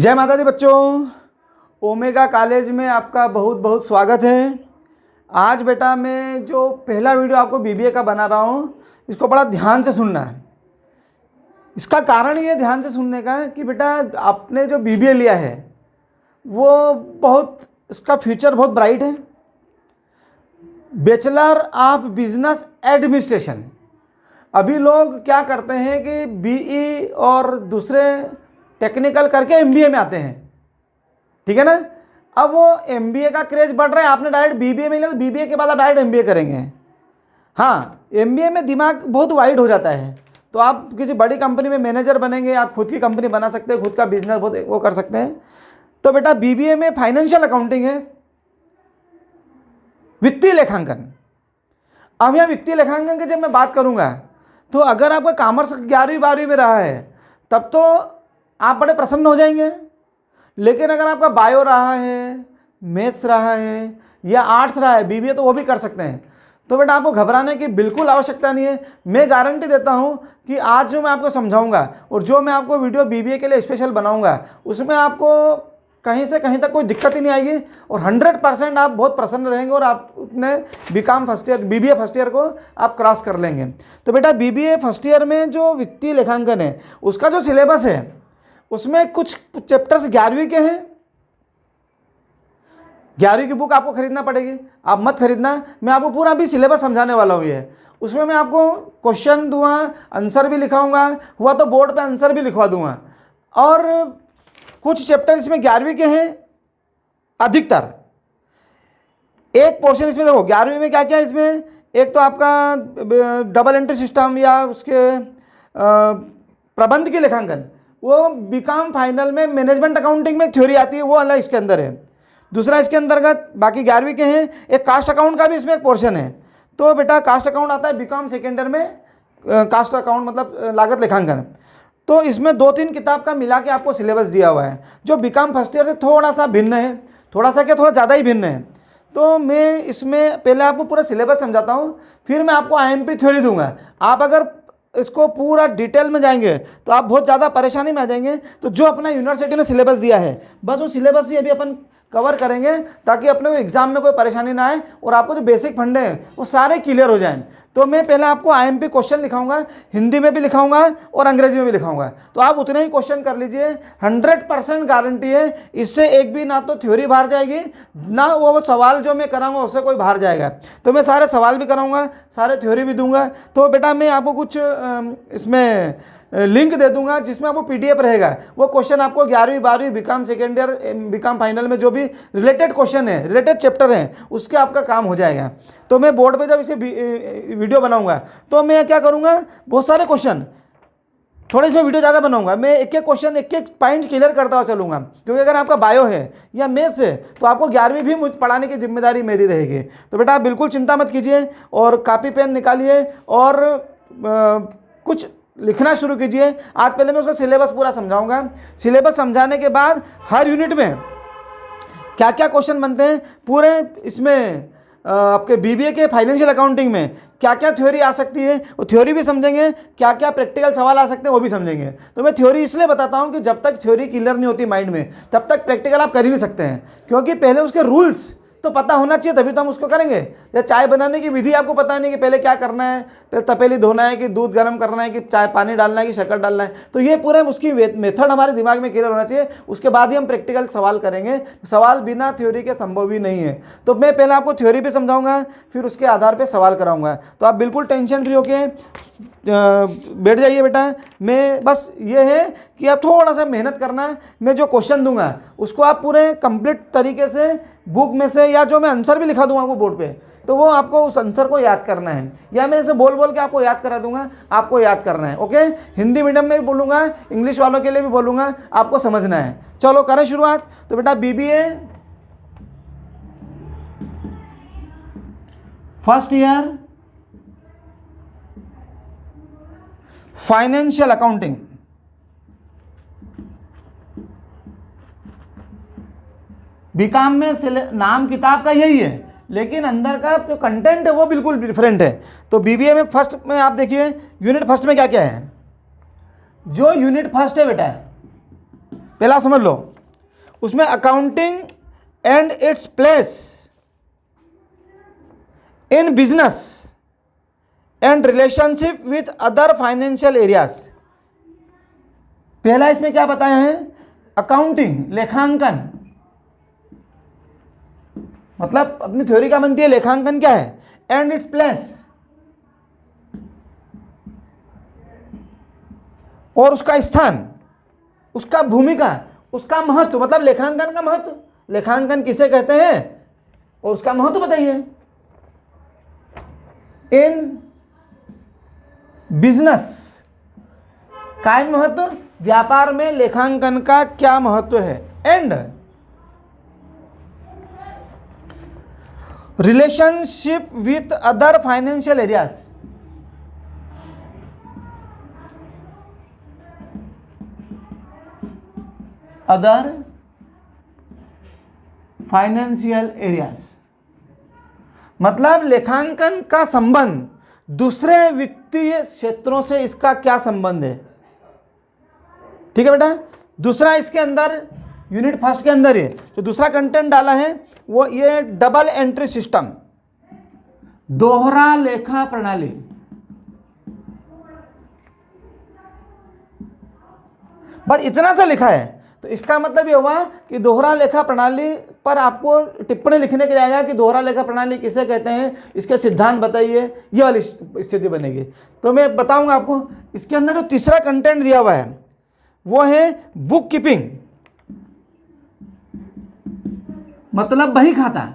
जय माता दी बच्चों, ओमेगा कॉलेज में आपका बहुत बहुत स्वागत है। आज बेटा मैं जो पहला वीडियो आपको बीबीए का बना रहा हूँ, इसको बड़ा ध्यान से सुनना है। इसका कारण ये ध्यान से सुनने का है कि बेटा आपने जो बीबीए लिया है वो उसका फ्यूचर बहुत ब्राइट है। Bachelor of business administration. अभी लोग क्या करते हैं कि बीई और दूसरे टेक्निकल करके एमबीए में आते हैं, ठीक है ना। अब वो एमबीए का क्रेज बढ़ रहा है, आपने डायरेक्ट बीबीए में लिया तो बीबीए के बाद आप डायरेक्ट एमबीए करेंगे। हाँ, एमबीए में दिमाग बहुत वाइड हो जाता है, तो आप किसी बड़ी कंपनी में मैनेजर बनेंगे, आप खुद की कंपनी बना सकते हैं, खुद का बिजनेस बहुत वो कर सकते हैं। तो बेटा बीबीए में फाइनेंशियल अकाउंटिंग है, वित्तीय लेखांकन। अब यहाँ वित्तीय लेखांकन की जब मैं बात करूँगा तो अगर आपका कॉमर्स 11वीं 12वीं में रहा है तब तो आप बड़े प्रसन्न हो जाएंगे, लेकिन अगर आपका बायो रहा है, मैथ्स रहा है या आर्ट्स रहा है, बीबीए तो वो भी कर सकते हैं। तो बेटा आपको घबराने की बिल्कुल आवश्यकता नहीं है। मैं गारंटी देता हूं कि आज जो मैं आपको समझाऊंगा और जो मैं आपको वीडियो बीबीए के लिए स्पेशल बनाऊंगा उसमें आपको कहीं से कहीं तक कोई दिक्कत ही नहीं आएगी और 100% आप बहुत प्रसन्न रहेंगे और आप अपने बीबीए फर्स्ट ईयर को आप क्रॉस कर लेंगे। तो बेटा बीबीए फर्स्ट ईयर में जो वित्तीय लेखांकन है उसका जो सिलेबस है उसमें कुछ चैप्टर्स 11वीं के हैं। 11वीं की बुक आपको खरीदना पड़ेगी, आप मत खरीदना, मैं आपको पूरा भी सिलेबस समझाने वाला हूँ। ये उसमें मैं आपको क्वेश्चन दूंगा, आंसर भी लिखाऊंगा, हुआ तो बोर्ड पे आंसर भी लिखवा दूंगा। और कुछ चैप्टर इसमें 11वीं के हैं अधिकतर। एक पोर्शन इसमें देखो 11वीं में क्या क्या है इसमें, एक तो आपका डबल एंट्री सिस्टम या उसके प्रबंध की लेखांकन, वो बीकॉम फाइनल में मैनेजमेंट अकाउंटिंग में थ्योरी आती है, वो अलग इसके अंदर है। दूसरा इसके अंतर्गत बाकी 11वीं के हैं, एक कास्ट अकाउंट का भी इसमें एक पोर्शन है। तो बेटा कास्ट अकाउंट आता है बीकॉम सेकेंड ईयर में, कास्ट अकाउंट मतलब लागत लेखांकन। तो इसमें 2-3 किताब का मिला के आपको सिलेबस दिया हुआ है जो बीकॉम फर्स्ट ईयर से थोड़ा सा भिन्न है, थोड़ा सा क्या थोड़ा ज़्यादा ही भिन्न है। तो मैं इसमें पहले आपको पूरा सिलेबस समझाता हूँ, फिर मैं आपको आईएमपी थ्योरी दूंगा। आप अगर इसको पूरा डिटेल में जाएंगे तो आप बहुत ज़्यादा परेशानी में आ जाएंगे। तो जो अपना यूनिवर्सिटी ने सिलेबस दिया है बस वो सिलेबस ही अभी अपन कवर करेंगे ताकि अपने को एग्जाम में कोई परेशानी ना आए और आपको जो बेसिक फंडे हैं वो सारे क्लियर हो जाएं। तो मैं पहले आपको आईएमपी क्वेश्चन लिखाऊंगा, हिंदी में भी लिखाऊंगा और अंग्रेजी में भी लिखाऊंगा। तो आप उतने ही क्वेश्चन कर लीजिए, 100% गारंटी है इससे एक भी ना तो थ्योरी बाहर जाएगी ना वो सवाल जो मैं कराऊंगा उससे कोई बाहर जाएगा। तो मैं सारे सवाल भी कराऊंगा, सारे थ्योरी भी दूंगा। तो बेटा मैं आपको कुछ इसमें लिंक दे दूंगा जिसमें आपको पीडीएफ रहेगा, वो क्वेश्चन आपको 11वीं 12वीं BCom second year BCom final में जो भी रिलेटेड क्वेश्चन है, रिलेटेड चैप्टर हैं, उसके आपका काम हो जाएगा। तो मैं बोर्ड पे जब इसके वीडियो बनाऊंगा तो मैं क्या करूंगा, बहुत सारे क्वेश्चन, थोड़े इसमें वीडियो ज़्यादा बनाऊंगा, मैं एक एक क्वेश्चन एक एक पॉइंट क्लियर करता हुआ चलूंगा। क्योंकि अगर आपका बायो है या मैथ्स है तो आपको 11वीं भी पढ़ाने की जिम्मेदारी मेरी रहेगी। तो बेटा आप बिल्कुल चिंता मत कीजिए और कापी पेन निकालिए और कुछ लिखना शुरू कीजिए। आज पहले मैं उसका सिलेबस पूरा समझाऊंगा। सिलेबस समझाने के बाद हर यूनिट में क्या क्या क्वेश्चन बनते हैं, पूरे इसमें आपके बीबीए के फाइनेंशियल अकाउंटिंग में क्या क्या थ्योरी आ सकती है वो थ्योरी भी समझेंगे, क्या क्या प्रैक्टिकल सवाल आ सकते हैं वो भी समझेंगे। तो मैं थ्योरी इसलिए बताता हूं कि जब तक थ्योरी क्लियर नहीं होती माइंड में तब तक प्रैक्टिकल आप कर ही नहीं सकते हैं, क्योंकि पहले उसके रूल्स तो पता होना चाहिए तभी तो हम उसको करेंगे। या चाय बनाने की विधि आपको पता नहीं कि पहले क्या करना है, पहले तपेली धोना है कि दूध गर्म करना है कि चाय पानी डालना है कि शक्कर डालना है, तो ये पूरे उसकी मेथड हमारे दिमाग में क्लियर होना चाहिए। उसके बाद ही हम प्रैक्टिकल सवाल करेंगे, सवाल बिना थ्योरी के संभव ही नहीं है। तो मैं पहले आपको थ्योरी भी समझाऊंगा, फिर उसके आधार पर सवाल कराऊंगा। तो आप बिल्कुल टेंशन फ्री होके बैठ जाइए बेटा। मैं बस ये है कि आप थोड़ा सा मेहनत करना है, मैं जो क्वेश्चन दूंगा उसको आप पूरे कंप्लीट तरीके से बुक में से, या जो मैं आंसर भी लिखा दूंगा वो बोर्ड पे, तो वो आपको उस आंसर को याद करना है, या मैं ऐसे बोल बोल के आपको याद करा दूंगा, आपको याद करना है। ओके, हिंदी मीडियम में भी बोलूँगा, इंग्लिश वालों के लिए भी बोलूँगा, आपको समझना है। चलो करें शुरुआत। तो बेटा BBA first year financial accounting, BCom में नाम किताब का यही है लेकिन अंदर का जो कंटेंट है वो बिल्कुल डिफरेंट है। तो बीबीए में फर्स्ट में आप देखिए यूनिट फर्स्ट में क्या क्या है। जो यूनिट फर्स्ट है बेटा पहला समझ लो, उसमें accounting and its place in business and relationship with other financial areas. पहला इसमें क्या बताया है, अकाउंटिंग लेखांकन, मतलब अपनी थ्योरी क्या बनती है, लेखांकन क्या है, एंड इट्स प्लेस, और उसका स्थान, उसका भूमिका, उसका महत्व, मतलब लेखांकन का महत्व, लेखांकन किसे कहते हैं और उसका महत्व बताइए। इन बिजनेस, काय महत्व, व्यापार में लेखांकन का क्या महत्व है, and relationship with other financial areas, other financial areas, मतलब लेखांकन का संबंध दूसरे वित्तीय क्षेत्रों से इसका क्या संबंध है। ठीक है बेटा। दूसरा इसके अंदर यूनिट फर्स्ट के अंदर ये जो दूसरा कंटेंट डाला है वो ये डबल एंट्री सिस्टम, दोहरा लेखा प्रणाली। बस इतना सा लिखा है तो इसका मतलब ये हुआ कि दोहरा लेखा प्रणाली पर आपको टिप्पणी लिखने के लिए आएगा कि दोहरा लेखा प्रणाली किसे कहते हैं, इसके सिद्धांत बताइए, ये वाली स्थिति बनेगी। तो मैं बताऊंगा आपको। इसके अंदर जो तीसरा कंटेंट दिया हुआ है वो है बुक कीपिंग, मतलब बही खाता।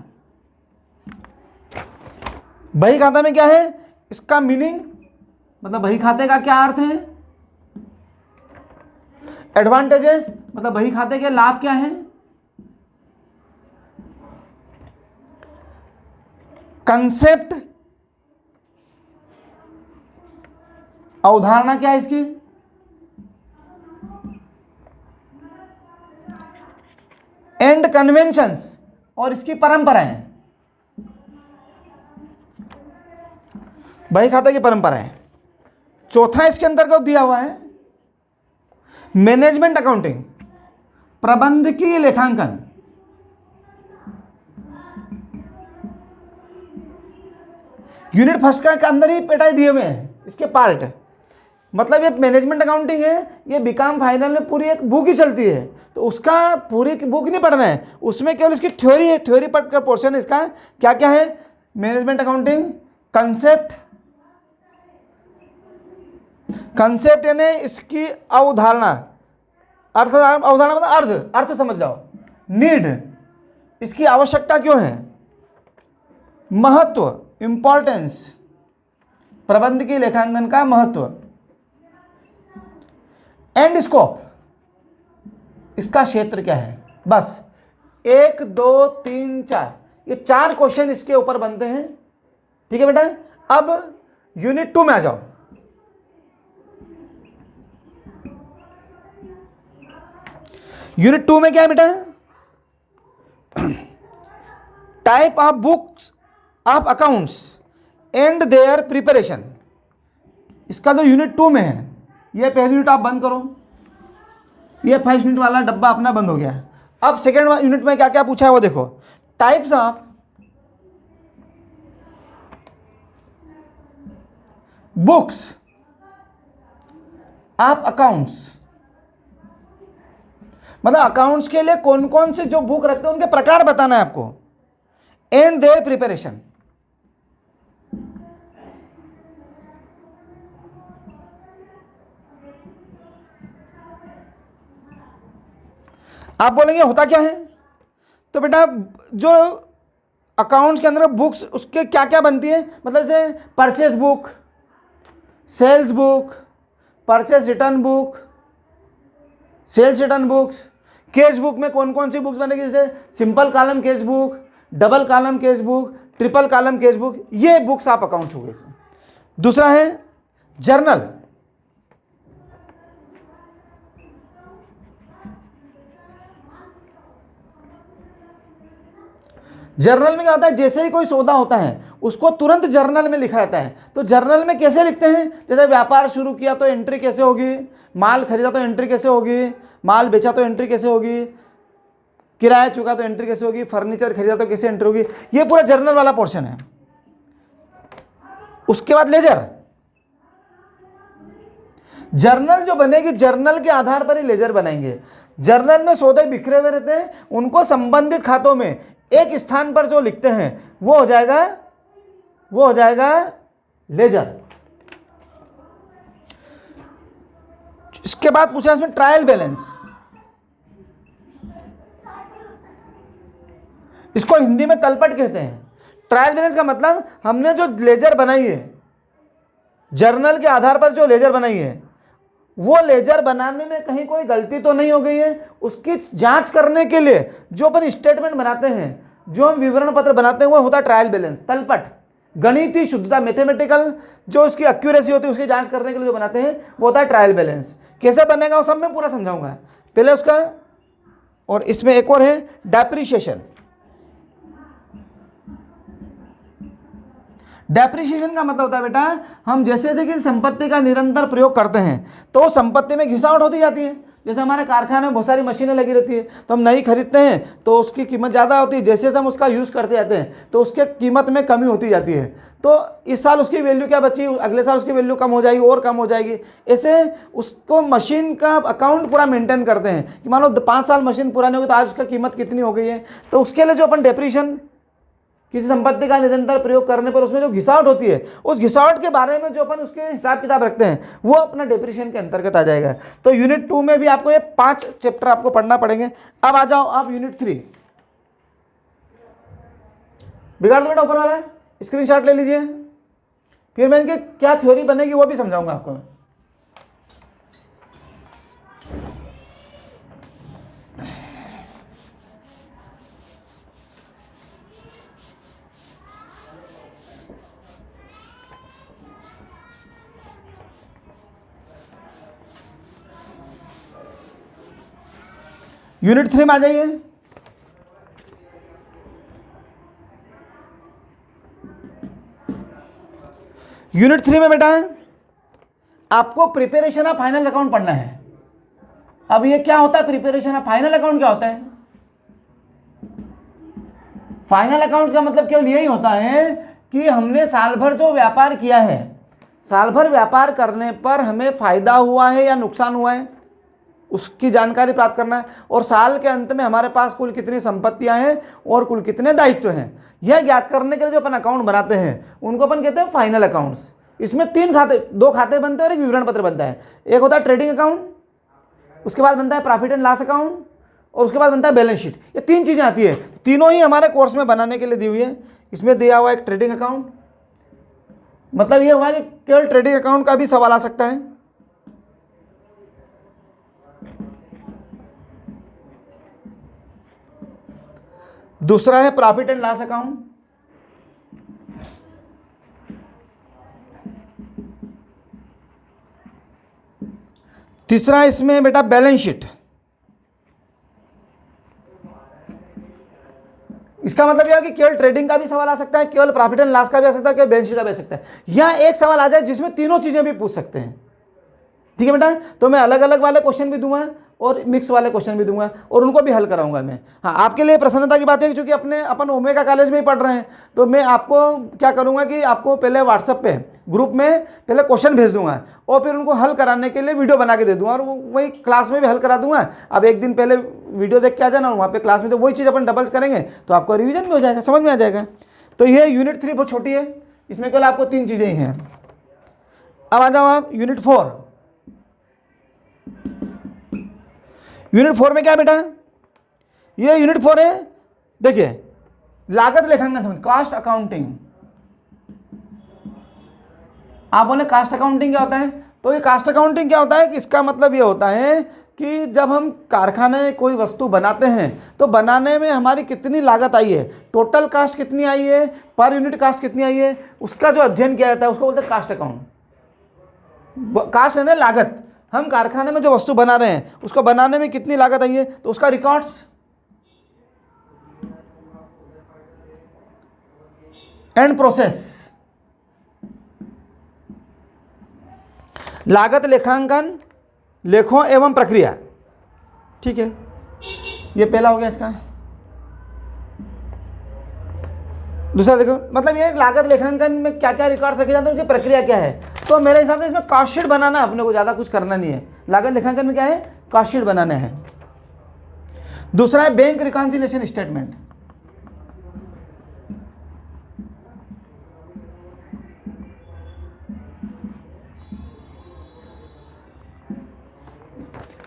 बही खाता में क्या है, इसका मीनिंग, मतलब बही खाते का क्या अर्थ है, एडवांटेजेस, मतलब बही खाते के लाभ क्या है, कंसेप्ट, अवधारणा क्या है इसकी, एंड कन्वेंशंस, और इसकी परंपराएं, बही खाते की परंपराएं। चौथा इसके अंदर को दिया हुआ है मैनेजमेंट अकाउंटिंग, प्रबंधकीय लेखांकन। यूनिट फर्स्ट का अंदर ही पेटाई दिए हुए हैं इसके पार्ट, मतलब ये मैनेजमेंट अकाउंटिंग है, ये बीकॉम फाइनल में पूरी एक बुक ही चलती है, तो उसका पूरी बुक नहीं पढ़ना है, उसमें केवल इसकी थ्योरी है, थ्योरी पार्ट का पोर्शन है इसका। क्या क्या है, मैनेजमेंट अकाउंटिंग, कंसेप्ट, कंसेप्ट यानी इसकी अवधारणा, अर्थ, अवधारणा मतलब अर्थ समझ जाओ, नीड, इसकी आवश्यकता क्यों है, महत्व, इंपॉर्टेंस, प्रबंधकीय लेखांकन का महत्व, एंड स्कोप, इसका क्षेत्र क्या है। बस 1 2 3 4 ये 4 क्वेश्चन इसके ऊपर बनते हैं। ठीक है बेटा। अब यूनिट 2 में आ जाओ। यूनिट 2 में क्या है बेटा, type of books of accounts and there preparation. इसका जो यूनिट 2 में है, ये पहली यूनिट आप बंद करो, ये 5 यूनिट वाला डब्बा अपना बंद हो गया। अब सेकेंड यूनिट में क्या क्या पूछा है वो देखो, types of books of accounts, मतलब अकाउंट्स के लिए कौन कौन से जो बुक रखते हैं उनके प्रकार बताना है आपको, एंड देयर प्रिपरेशन। आप बोलेंगे होता क्या है, तो बेटा जो अकाउंट्स के अंदर बुक्स उसके क्या क्या बनती है, मतलब जैसे purchase book, sales book, purchase return book, sales return books, cash book में कौन कौन सी बुक्स बनेगी, जैसे simple column cash book, double column cash book, triple column cash book, ये बुक्स आप अकाउंट्स हो गए। दूसरा है जर्नल, जर्नल में क्या होता है, जैसे ही कोई सौदा होता है उसको तुरंत जर्नल में लिखा जाता है। तो जर्नल में कैसे लिखते हैं, जैसे व्यापार शुरू किया तो एंट्री कैसे होगी, माल खरीदा तो एंट्री कैसे होगी, माल बेचा तो एंट्री कैसे होगी, किराया चुका तो एंट्री कैसे होगी, फर्नीचर खरीदा तो कैसे एंट्री होगी, ये पूरा जर्नल वाला पोर्शन है। उसके बाद लेजर, जर्नल जो बनेगी जर्नल के आधार पर ही लेजर बनाएंगे। जर्नल में सौदे बिखरे हुए रहते हैं, उनको संबंधित खातों में एक स्थान पर जो लिखते हैं वो हो जाएगा लेजर। इसके बाद पूछा इसमें ट्रायल बैलेंस, इसको हिंदी में तलपट कहते हैं। ट्रायल बैलेंस का मतलब हमने जो लेजर बनाई है, जर्नल के आधार पर जो लेजर बनाई है, वो लेजर बनाने में कहीं कोई गलती तो नहीं हो गई है, उसकी जांच करने के लिए जो अपन स्टेटमेंट बनाते हैं, जो हम विवरण पत्र बनाते हैं, वो होता है ट्रायल बैलेंस, तलपट। गणितीय शुद्धता, मैथमेटिकल जो उसकी एक्यूरेसी होती है उसकी जांच करने के लिए जो बनाते हैं वो होता है ट्रायल बैलेंस। कैसे बनेगा वो सब मैं पूरा समझाऊंगा पहले उसका। और इसमें एक और है डेप्रिसिएशन। डेप्रिसिएशन का मतलब होता है बेटा, हम जैसे कि संपत्ति का निरंतर प्रयोग करते हैं तो संपत्ति में घिसावट होती जाती है। जैसे हमारे कारखाने में बहुत सारी मशीनें लगी रहती है, तो हम नई खरीदते हैं तो उसकी कीमत ज़्यादा होती है, जैसे जैसे हम उसका यूज़ करते जाते हैं तो उसके कीमत में कमी होती जाती है। तो इस साल उसकी वैल्यू क्या बची, अगले साल उसकी वैल्यू कम हो जाएगी और कम हो जाएगी। ऐसे उसको मशीन का अकाउंट पूरा मेंटेन करते हैं कि मान लो 5 साल मशीन पुरानी होगी तो आज उसका कीमत कितनी हो गई है। तो उसके लिए जो अपन डेप्रिसिएशन, किसी संपत्ति का निरंतर प्रयोग करने पर उसमें जो घिसावट होती है, उस घिसावट के बारे में जो अपन उसके हिसाब किताब रखते हैं वो अपना डेप्रिसिएशन के अंतर्गत आ जाएगा। तो यूनिट 2 में भी आपको ये 5 चैप्टर आपको पढ़ना पड़ेंगे। अब आ जाओ आप यूनिट 3। बिगाड़ दो बेटा ऊपर वाला, स्क्रीनशॉट ले लीजिए, फिर मैं इनके क्या थ्योरी बनेगी वो भी समझाऊंगा आपको। यूनिट 3 में आ जाइए। यूनिट 3 में बेटा आपको प्रिपरेशन ऑफ फाइनल अकाउंट पढ़ना है। अब ये क्या होता है प्रिपरेशन ऑफ फाइनल अकाउंट, क्या होता है? फाइनल अकाउंट का मतलब केवल यही होता है कि हमने साल भर जो व्यापार किया है, साल भर व्यापार करने पर हमें फायदा हुआ है या नुकसान हुआ है उसकी जानकारी प्राप्त करना है, और साल के अंत में हमारे पास कुल कितनी संपत्तियां हैं और कुल कितने दायित्व हैं, यह ज्ञात करने के लिए जो अपन अकाउंट बनाते हैं उनको अपन कहते हैं फाइनल अकाउंट्स। इसमें 3 खाते, 2 खाते बनते हैं और एक विवरण पत्र बनता है। एक होता है ट्रेडिंग अकाउंट, उसके बाद बनता है प्रॉफिट एंड लॉस अकाउंट, और उसके बाद बनता है बैलेंस शीट। ये 3 चीज़ें आती है, तीनों ही हमारे कोर्स में बनाने के लिए दी हुई है। इसमें दिया हुआ एक ट्रेडिंग अकाउंट, मतलब ये हुआ कि केवल ट्रेडिंग अकाउंट का भी सवाल आ सकता है। दूसरा है प्रॉफिट एंड लॉस अकाउंट, तीसरा इसमें बेटा बैलेंस शीट। इसका मतलब यह है कि केवल ट्रेडिंग का भी सवाल आ सकता है, केवल प्रॉफिट एंड लॉस का भी आ सकता है, केवल बैलेंस शीट का भी आ सकता है, या एक सवाल आ जाए जिसमें तीनों चीजें भी पूछ सकते हैं। ठीक है बेटा, तो मैं अलग अलग वाले क्वेश्चन भी दूंगा और मिक्स वाले क्वेश्चन भी दूंगा और उनको भी हल कराऊंगा मैं। हाँ, आपके लिए प्रसन्नता की बात है कि चूंकि अपन ओमेगा कॉलेज में ही पढ़ रहे हैं तो मैं आपको क्या करूंगा कि आपको पहले व्हाट्सएप पे ग्रुप में पहले क्वेश्चन भेज दूंगा और फिर उनको हल कराने के लिए वीडियो बना के दे दूंगा और वही क्लास में भी हल करा दूंगा। अब एक दिन पहले वीडियो देख के आ जाना और वहाँ पर क्लास में तो वही चीज़ अपन डबल्स करेंगे तो आपको रिविजन भी हो जाएगा, समझ में आ जाएगा। तो ये यूनिट 3 बहुत छोटी है, इसमें केवल आपको 3 चीज़ें ही हैं। अब आ जाओ आप यूनिट 4। यूनिट 4 में क्या बेटा, ये यूनिट 4 है, देखिए लागत लेखांकन समझ, कास्ट अकाउंटिंग। आप बोले कास्ट अकाउंटिंग क्या होता है, तो ये कास्ट अकाउंटिंग क्या होता है कि इसका मतलब ये होता है कि जब हम कारखाने कोई वस्तु बनाते हैं तो बनाने में हमारी कितनी लागत आई है, टोटल कास्ट कितनी आई है, पर यूनिट कास्ट कितनी आई है, उसका जो अध्ययन किया जाता है उसको बोलते हैं कास्ट अकाउंट। कास्ट है ना लागत, हम कारखाने में जो वस्तु बना रहे हैं उसको बनाने में कितनी लागत आई है तो उसका रिकॉर्ड्स, एंड प्रोसेस। लागत लेखांकन, लेखों एवं प्रक्रिया, ठीक है, ये पहला हो गया इसका। दूसरा देखो, मतलब ये लागत लेखांकन में क्या क्या रिकॉर्ड्स रखे जाते हैं, उनकी प्रक्रिया क्या है। तो मेरे हिसाब से इसमें कॉस्ट शीट बनाना अपने को, ज़्यादा कुछ करना नहीं है। लागत लेखांकन में क्या है, कॉस्ट शीट बनाना है। दूसरा है bank reconciliation statement.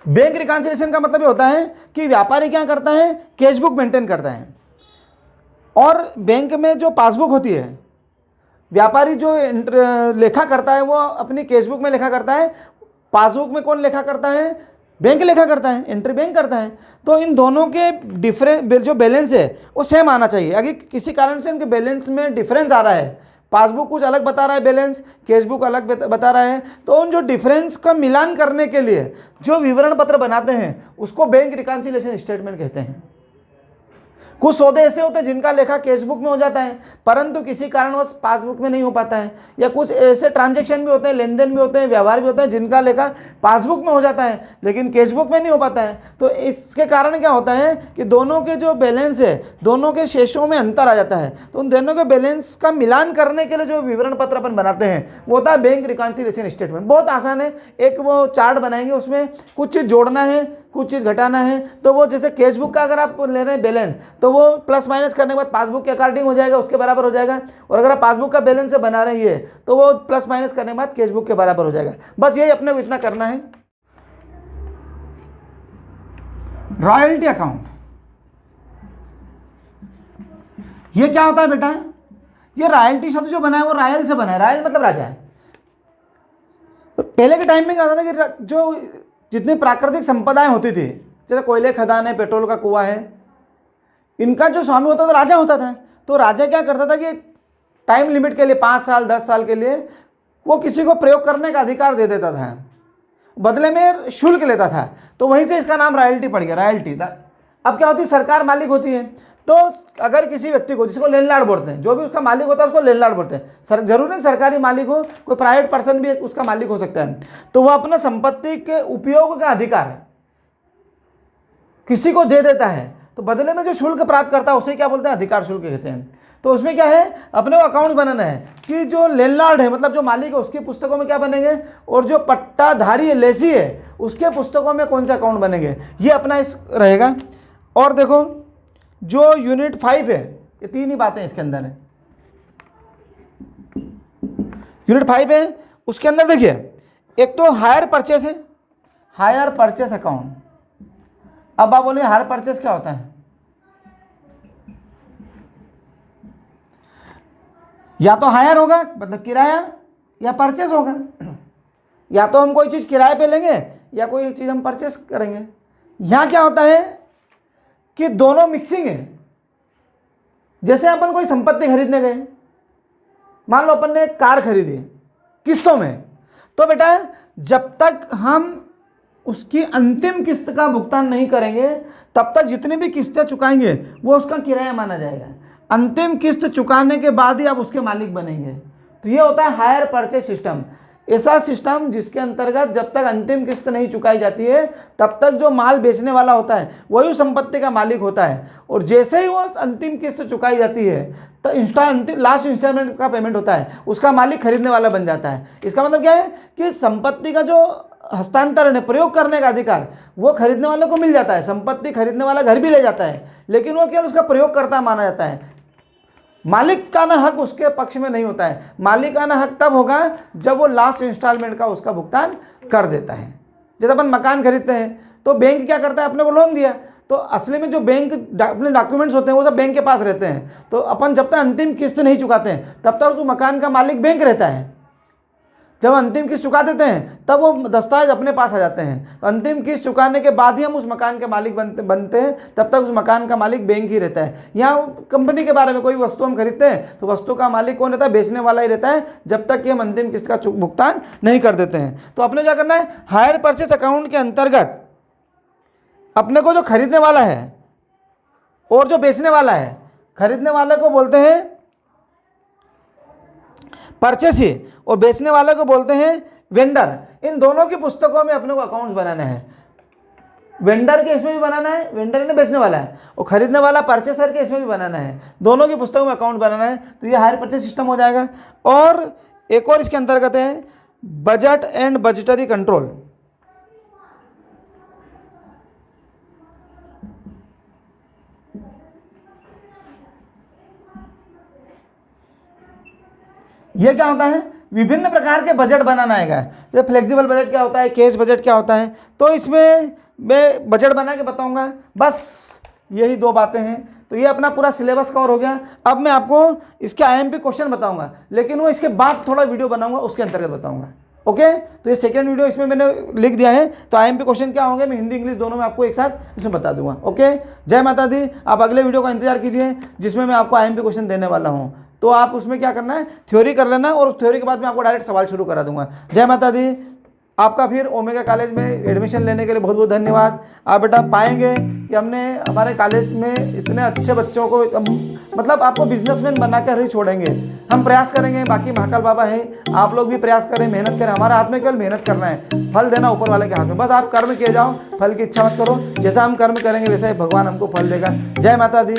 Bank reconciliation का मतलब ये होता है कि व्यापारी क्या करता है, कैश बुक मेंटेन करता है, और बैंक में जो पासबुक होती है, व्यापारी जो लेखा करता है वो अपनी कैश बुक में लेखा करता है। पासबुक में कौन लेखा करता है, बैंक लेखा करता है, एंट्री बैंक करता है। तो इन दोनों के डिफरेंस जो बैलेंस है वो सेम आना चाहिए। अगर किसी कारण से उनके बैलेंस में डिफरेंस आ रहा है, पासबुक कुछ अलग बता रहा है बैलेंस, कैश बुक अलग बता रहा है, तो उन जो डिफरेंस का मिलान करने के लिए जो विवरण पत्र बनाते हैं उसको बैंक रिकॉन्सिलिएशन स्टेटमेंट कहते हैं। कुछ सौदे ऐसे होते हैं जिनका लेखा कैश बुक में हो जाता है परंतु किसी कारणवश पासबुक में नहीं हो पाता है, या कुछ ऐसे ट्रांजैक्शन भी होते हैं, लेन देन भी होते हैं, व्यवहार भी होते हैं जिनका लेखा पासबुक में हो जाता है लेकिन कैश बुक में नहीं हो पाता है। तो इसके कारण क्या होता है कि दोनों के जो बैलेंस है, दोनों के शेषों में अंतर आ जाता है। तो उन दोनों के बैलेंस का मिलान करने के लिए जो विवरण पत्र अपन बनाते हैं वो होता है बैंक रिकॉन्सिलिएशन स्टेटमेंट। बहुत आसान है, एक वो चार्ट बनाएंगे, उसमें कुछ चीज़ जोड़ना है, कुछ चीज़ घटाना है। तो वो जैसे कैश बुक का अगर आप ले रहे हैं बैलेंस, तो वो प्लस माइनस करने के बाद पासबुक के अकॉर्डिंग हो जाएगा, उसके बराबर हो जाएगा। और अगर आप पासबुक का बैलेंस से बना रहे हैं तो वो प्लस माइनस करने के बाद कैश बुक के बराबर हो जाएगा। बस यही अपने को इतना करना है। रॉयल्टी अकाउंट, ये क्या होता है बेटा, ये रॉयल्टी शब्द जो बना है वो रायल से बना है। रायल मतलब राजा है। तो पहले के टाइम में क्या होता था कि जो जितनी प्राकृतिक संपदाएं होती थी, जैसे कोयले खदान है, पेट्रोल का कुआं है, इनका जो स्वामी होता था राजा होता था। तो राजा क्या करता था कि टाइम लिमिट के लिए 5 साल 10 साल के लिए वो किसी को प्रयोग करने का अधिकार दे देता था, बदले में शुल्क लेता था। तो वहीं से इसका नाम रॉयल्टी पड़ गया, रॉयल्टी। अब क्या होती है, सरकार मालिक होती है, तो अगर किसी व्यक्ति को, जिसको लैंडलॉर्ड बोलते हैं, जो भी उसका मालिक होता है उसको लैंडलॉर्ड बोलते हैं। जरूर नहीं सरकारी मालिक हो, कोई प्राइवेट पर्सन भी उसका मालिक हो सकता है। तो वह अपना संपत्ति के उपयोग का अधिकार किसी को दे देता है, तो बदले में जो शुल्क प्राप्त करता है उसे क्या बोलते हैं, अधिकार शुल्क कहते हैं। तो उसमें क्या है, अपने को अकाउंट बनाना है कि जो लैंडलॉर्ड है, मतलब जो मालिक है, उसकी पुस्तकों में क्या बनेंगे, और जो पट्टाधारी है, लेसी है, उसके पुस्तकों में कौन से अकाउंट बनेंगे, ये अपना इस रहेगा। और देखो जो यूनिट 5 है, ये 3 ही बातें इसके अंदर है। यूनिट 5 है, उसके अंदर देखिए, एक तो हायर परचेस है, हायर परचेस अकाउंट। अब आप बोलिए हायर परचेस क्या होता है, या तो हायर होगा मतलब किराया, या परचेस होगा, या तो हम कोई चीज़ किराए पे लेंगे या कोई चीज़ हम परचेस करेंगे। यहाँ क्या होता है कि दोनों मिक्सिंग है। जैसे अपन कोई संपत्ति खरीदने गए, मान लो अपन ने एक कार खरीदी किस्तों में, तो बेटा जब तक हम उसकी अंतिम किस्त का भुगतान नहीं करेंगे तब तक जितनी भी किस्तें चुकाएंगे वो उसका किराया माना जाएगा। अंतिम किस्त चुकाने के बाद ही आप उसके मालिक बनेंगे। तो ये होता है हायर परचेस सिस्टम, ऐसा सिस्टम जिसके अंतर्गत जब तक अंतिम किस्त नहीं चुकाई जाती है तब तक जो माल बेचने वाला होता है वही उस संपत्ति का मालिक होता है, और जैसे ही वो अंतिम किस्त चुकाई जाती है तो लास्ट इंस्टॉलमेंट का पेमेंट होता है, उसका मालिक खरीदने वाला बन जाता है। इसका मतलब क्या है कि संपत्ति का जो हस्तांतरण है, प्रयोग करने का अधिकार, वो खरीदने वाले को मिल जाता है। संपत्ति खरीदने वाला घर भी ले जाता है लेकिन वो केवल उसका प्रयोगकर्ता माना जाता है। मालिकाना हक उसके पक्ष में नहीं होता है। मालिकाना हक तब होगा जब वो लास्ट इंस्टॉलमेंट का उसका भुगतान कर देता है। जैसे अपन मकान खरीदते हैं तो बैंक क्या करता है, अपने को लोन दिया, तो असली में जो बैंक अपने डॉक्यूमेंट्स होते हैं वो सब बैंक के पास रहते हैं। तो अपन जब तक अंतिम किस्त नहीं चुकाते हैं तब तक उस मकान का मालिक बैंक रहता है। जब अंतिम किस्त चुका देते हैं तब वो दस्तावेज अपने पास आ जाते हैं। तो अंतिम किस्त चुकाने के बाद ही हम उस मकान के मालिक बनते हैं, तब तक उस मकान का मालिक बैंक ही रहता है। यहाँ कंपनी के बारे में कोई वस्तु हम खरीदते हैं तो वस्तु का मालिक कौन रहता है, बेचने वाला ही रहता है, जब तक कि हम अंतिम किस्त का भुगतान नहीं कर देते हैं। तो अपने क्या करना है, हायर परचेस अकाउंट के अंतर्गत अपने को जो खरीदने वाला है और जो बेचने वाला है, खरीदने वाले को बोलते हैं परचेसी और बेचने वाले को बोलते हैं वेंडर। इन दोनों की पुस्तकों में अपने को अकाउंट्स बनाना है। वेंडर के इसमें भी बनाना है, वेंडर ने बेचने वाला है, और खरीदने वाला परचेसर के इसमें भी बनाना है, दोनों की पुस्तकों में अकाउंट बनाना है। तो ये हायर परचेस सिस्टम हो जाएगा। और एक और इसके अंतर्गत है बजट एंड बजटरी कंट्रोल। ये क्या होता है, विभिन्न प्रकार के बजट बनाना आएगा। जैसे फ्लेक्सिबल बजट क्या होता है, कैश बजट क्या होता है, तो इसमें मैं बजट बना के बताऊंगा। बस यही 2 बातें हैं। तो ये अपना पूरा सिलेबस कवर हो गया। अब मैं आपको इसके आईएमपी क्वेश्चन बताऊंगा, लेकिन वो इसके बाद थोड़ा वीडियो बनाऊंगा, उसके अंतर्गत बताऊंगा। ओके, तो ये सेकंड वीडियो इसमें मैंने लिख दिया है। तो आईएमपी क्वेश्चन क्या होंगे, मैं हिंदी इंग्लिश दोनों में आपको एक साथ इसमें बता दूंगा। ओके, जय माता दी। आप अगले वीडियो का इंतजार कीजिए, जिसमें मैं आपको आईएमपी क्वेश्चन देने वाला हूँ। तो आप उसमें क्या करना है, थ्योरी कर लेना, और थ्योरी के बाद मैं आपको डायरेक्ट सवाल शुरू करा दूंगा। जय माता दी। आपका फिर ओमेगा कॉलेज में एडमिशन लेने के लिए बहुत बहुत धन्यवाद। आप बेटा पाएंगे कि हमने हमारे कॉलेज में इतने अच्छे बच्चों को मतलब आपको बिजनेसमैन बनाकर ही छोड़ेंगे। हम प्रयास करेंगे, बाकी महाकाल बाबा है, आप लोग भी प्रयास करें, मेहनत करें। हमारे हाथ में केवल मेहनत करना है, फल देना ऊपर वाले के हाथ में। बस आप कर्म किए जाओ, फल की इच्छा मत करो। जैसा हम कर्म करेंगे वैसा ही भगवान हमको फल देगा। जय माता दी।